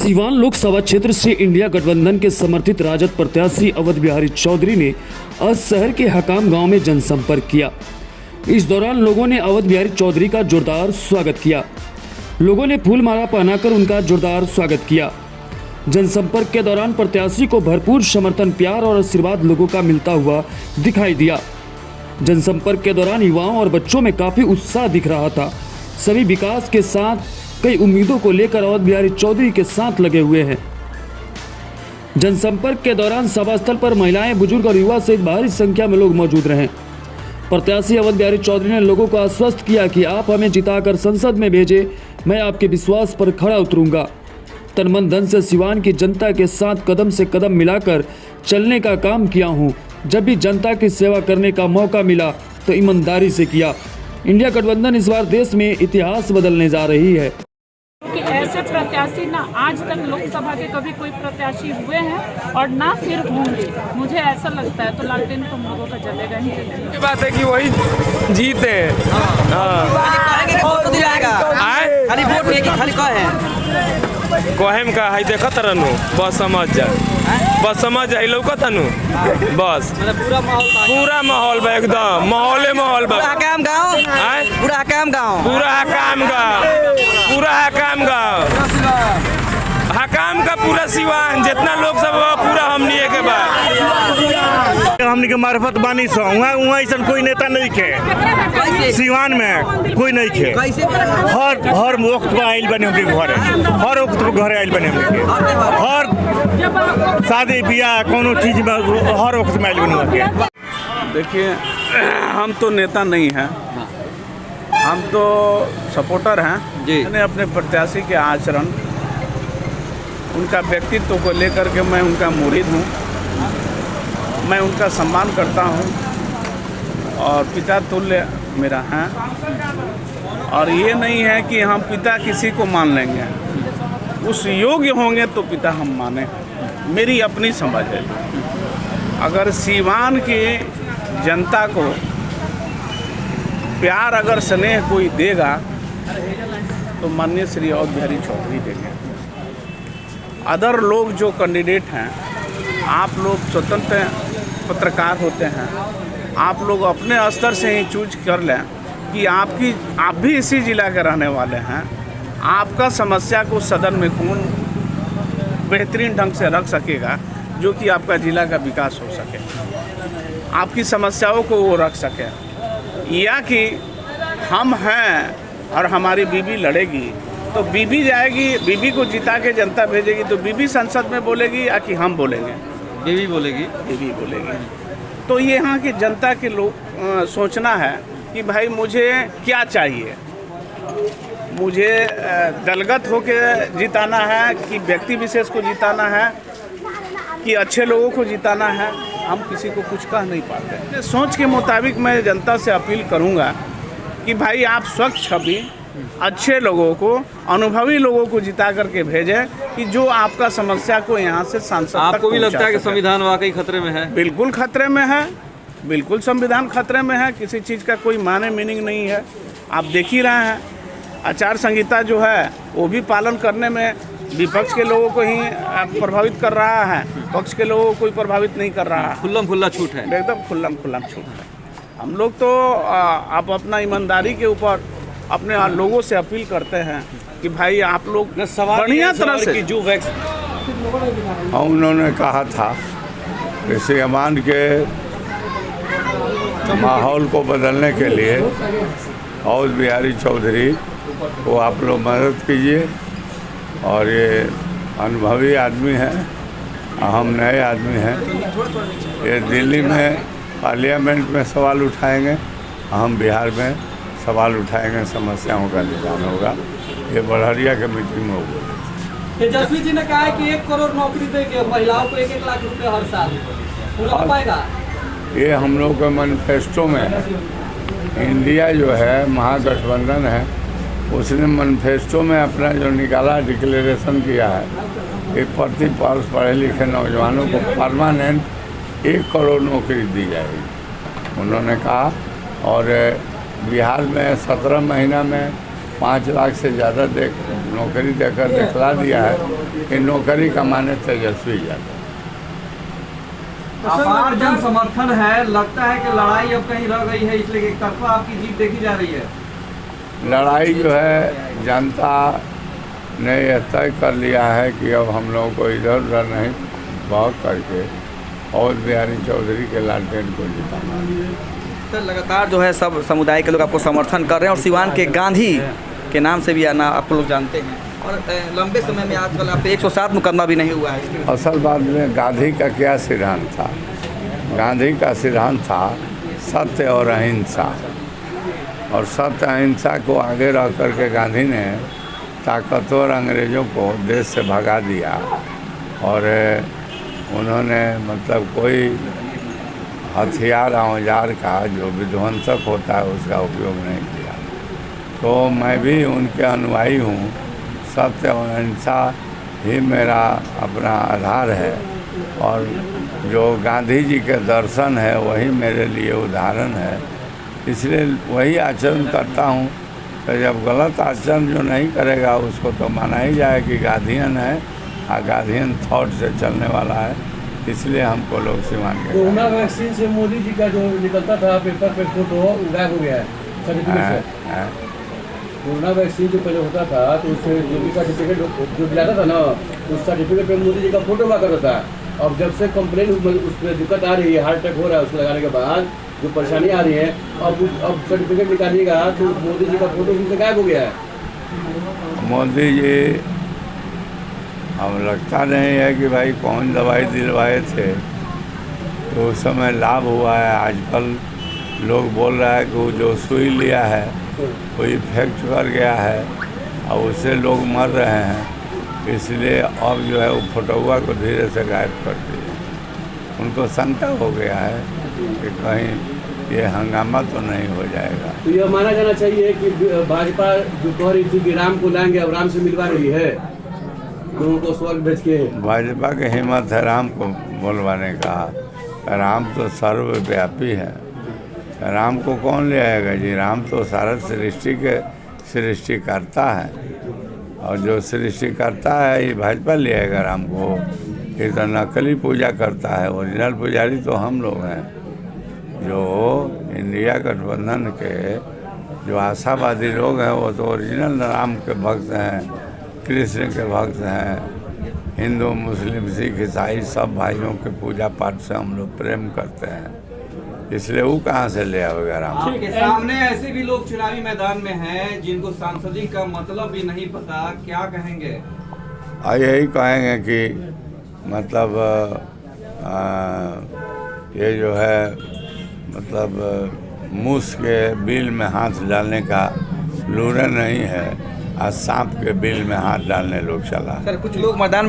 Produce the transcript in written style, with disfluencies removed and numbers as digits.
सीवान लोकसभा क्षेत्र से इंडिया गठबंधन के समर्थित राजद प्रत्याशी अवध बिहारी चौधरी ने आज शहर के हकाम गांव में जनसंपर्क किया। इस दौरान लोगों ने अवध बिहारी चौधरी का जोरदार स्वागत किया। लोगों ने फूल माला पहनाकर उनका जोरदार स्वागत किया। जनसंपर्क के दौरान प्रत्याशी को भरपूर समर्थन, प्यार और आशीर्वाद लोगों का मिलता हुआ दिखाई दिया। जनसंपर्क के दौरान युवाओं और बच्चों में काफी उत्साह दिख रहा था। सभी विकास के साथ कई उम्मीदों को लेकर अवध बिहारी चौधरी के साथ लगे हुए हैं। जनसंपर्क के दौरान सभा स्थल पर महिलाएं, बुजुर्ग और युवा सहित भारी संख्या में लोग मौजूद रहे। प्रत्याशी अवध बिहारी चौधरी ने लोगों को आश्वस्त किया कि आप हमें जिताकर संसद में भेजे, मैं आपके विश्वास पर खड़ा उतरूंगा। तन मन धन से सीवान की जनता के साथ कदम से कदम मिलाकर चलने का काम किया हूँ। जब भी जनता की सेवा करने का मौका मिला तो ईमानदारी से किया। इंडिया गठबंधन इस बार देश में इतिहास बदलने जा रही है। कि ऐसे प्रत्याशी ना आज तक लोकसभा के कभी कोई प्रत्याशी हुए हैं और ना फिर होंगे। मुझे ऐसा लगता है, तो लालटेन तो हम लोगों का जलेगा ही जलेगा। ये बात है कि वही जीते हैं। खाली वोट है कि खाली कहे कोहेम का है देखत रहनु, बस समझ जा, बस समझ जा, लौकत हनु बस पूरा माहौल बा, एकदम माहौल बा। हकाम गाँव पूरा हकाम गाँव हकाम का पूरा सीवान जितना लोग सब पूरा हमनी के बाद हमनी के मार्फत बानी सो वहाँ ऐसा कोई नेता नहीं खे। सीवान में कोई नहीं खे। हर वक्त पर आयल बने हमके घरे, हर वक्त पर घरे आयल बने हमके, हर शादी ब्याह कोनो चीज में हर वक्त में आयल बने हमके। देखिए, हम तो नेता नहीं हैं, हम तो सपोर्टर हैं जी। मैंने अपने प्रत्याशी के आचरण, उनका व्यक्तित्व को लेकर के मैं उनका मुरीद हूँ, मैं उनका सम्मान करता हूँ और पिता तुल्य मेरा है। और ये नहीं है कि हम पिता किसी को मान लेंगे, उस योग्य होंगे तो पिता हम माने। मेरी अपनी समझ है, अगर सीवान की जनता को प्यार, अगर स्नेह कोई देगा तो माननीय श्री अवध बिहारी चौधरी देंगे। अदर लोग जो कैंडिडेट हैं, आप लोग स्वतंत्र पत्रकार होते हैं, आप लोग अपने स्तर से ही चूज कर लें कि आप भी इसी जिला के रहने वाले हैं, आपका समस्या को सदन में कौन बेहतरीन ढंग से रख सकेगा जो कि आपका जिला का विकास हो सके, आपकी समस्याओं को वो रख सके, या कि हम हैं और हमारी बीबी लड़ेगी तो बीबी जाएगी, बीबी को जिता के जनता भेजेगी तो बीबी संसद में बोलेगी या कि हम बोलेंगे? बीबी बोलेगी। तो ये यहाँ की जनता के लोग सोचना है कि भाई मुझे क्या चाहिए, मुझे दलगत होके जिताना है कि व्यक्ति विशेष को जिताना है कि अच्छे लोगों को जिताना है। हम किसी को कुछ कह नहीं पाते। सोच के मुताबिक मैं जनता से अपील करूंगा कि भाई आप स्वच्छ छवि, अच्छे लोगों को, अनुभवी लोगों को जिता करके भेजें कि जो आपका समस्या को यहाँ से सांसद तक। आपको भी लगता है कि संविधान वाकई खतरे में है? बिल्कुल खतरे में है, बिल्कुल संविधान खतरे में है। किसी चीज़ का कोई माने मीनिंग नहीं है। आप देख ही रहे हैं, आचार संहिता जो है वो भी पालन करने में विपक्ष के लोगों को ही प्रभावित कर रहा है, पक्ष के लोगों को कोई प्रभावित नहीं कर रहा है। खुल्ला छूट है, एकदम खुल्लम छूट है। हम लोग तो आप अपना ईमानदारी के ऊपर अपने लोगों से अपील करते हैं कि भाई आप लोग बढ़िया तरह से जो उन्होंने कहा था कि सीवान के माहौल को बदलने के लिए अवध बिहारी चौधरी को आप लोग मदद कीजिए। और ये अनुभवी आदमी है, हम नए आदमी हैं। ये दिल्ली में पार्लियामेंट में सवाल उठाएंगे, हम बिहार में सवाल उठाएंगे, समस्याओं का निदान होगा। ये बड़हरिया के मीटिंग में होगा। तेजस्वी जी ने कहा है कि 1 करोड़ नौकरी देंगे महिलाओं को, 1-1 लाख रुपए हर साल, पूरा हो पाएगा? ये हम लोग के मैनिफेस्टो में है। इंडिया जो है महागठबंधन है, उसने मैनिफेस्टो में अपना जो निकाला, डिक्लेरेशन किया है कि प्रति वर्ष पढ़े लिखे नौजवानों को परमानेंट 1 करोड़ नौकरी दी जाएगी, उन्होंने कहा। और बिहार में 17 महीना में 5 लाख से ज़्यादा नौकरी देकर दिखला दिया है कि नौकरी कमाने तेजस्वी जाता। अपार जन समर्थन है, लगता है कि लड़ाई अब कहीं रह गई है, इसलिए एक तरफा आपकी जीत देखी जा रही है। लड़ाई जो है जनता ने यह तय कर लिया है कि अब हम लोगों को इधर उधर नहीं भाग करके अवध बिहारी चौधरी के लालटेन को जिताना। सर लगातार जो है सब समुदाय के लोग आपको समर्थन कर रहे हैं और सिवान के गांधी के नाम से भी आना आप लोग जानते हैं और लंबे समय में आजकल आप 107 मुकदमा भी नहीं हुआ है। असल बात में गांधी का क्या सिद्धांत था? गांधी का सिद्धांत था सत्य और अहिंसा, और सत्य अहिंसा को आगे रख करके गांधी ने ताकतवर अंग्रेज़ों को देश से भगा दिया और उन्होंने मतलब कोई हथियार औजार का जो विध्वंसक होता है उसका उपयोग नहीं किया। तो मैं भी उनके अनुयायी हूँ। सत्य और अहिंसा ही मेरा अपना आधार है और जो गांधी जी के दर्शन है वही मेरे लिए उदाहरण है, इसलिए वही आचरण करता हूँ। तो जब गलत आचरण जो नहीं करेगा उसको तो माना ही जाए कि गांधीयन है और गांधीयन थॉट से चलने वाला है, इसलिए हमको लोग सिवान के कोरोना वैक्सीन से मोदी जी का जो निकलता था पेपर पे फोटो गायब हो गया है सर्टिफिकेट से। कोरोना वैक्सीन जो पहले होता था तो उससे जो भी सर्टिफिकेट जो दिलाता था ना उस सर्टिफिकेट पे मोदी जी का फोटो हुआ करता था। अब जब से कंप्लेन उसमें दिक्कत आ रही है, हार्ट अटैक हो रहा है, उसको लगाने के बाद जो परेशानी आ रही है, अब सर्टिफिकेट निकालिएगा तो मोदी जी का फोटो उससे गायब हो गया है। मोदी जी अब लगता नहीं है कि भाई कौन दवाई दिलवाए थे तो उस समय लाभ हुआ है। आजकल लोग बोल रहा है कि वो जो सुई लिया है वो इफेक्ट कर गया है और उससे लोग मर रहे हैं, इसलिए अब जो है वो फोटोआ को धीरे से गायब कर दिए। उनको शंका हो गया है कि कहीं ये हंगामा तो नहीं हो जाएगा। तो यह माना जाना चाहिए कि भाजपा जो कह रही थी कि राम को लाएंगे अब राम से मिलवा रही है लोगों को स्वर्ग भेज के। भाजपा की हिम्मत है राम को बोलवाने का। राम तो सर्वव्यापी है, राम को कौन ले आएगा जी? राम तो सारा सृष्टि के सृष्टि करता है और जो सृष्टि करता है ये भाजपा ले आएगा राम को। ये तो नकली पूजा करता है, ओरिजिनल पुजारी तो हम लोग हैं। जो इंडिया गठबंधन के जो आशावादी लोग हैं वो तो ओरिजिनल राम के भक्त हैं, कृष्ण के भक्त हैं। हिंदू मुस्लिम सिख ईसाई सब भाइयों के पूजा पाठ से हम लोग प्रेम करते हैं, इसलिए वो कहाँ से ले आएगा राम? ठीक है, सामने ऐसे भी लोग चुनावी मैदान में हैं जिनको सांसदी का मतलब भी नहीं पता, क्या कहेंगे? यही कहेंगे कि मतलब ये जो है मतलब मूस के बिल में हाथ डालने का लूरा नहीं है, आज सांप के बिल में हाथ डालने लोग चला। सर कुछ लोग मैदान में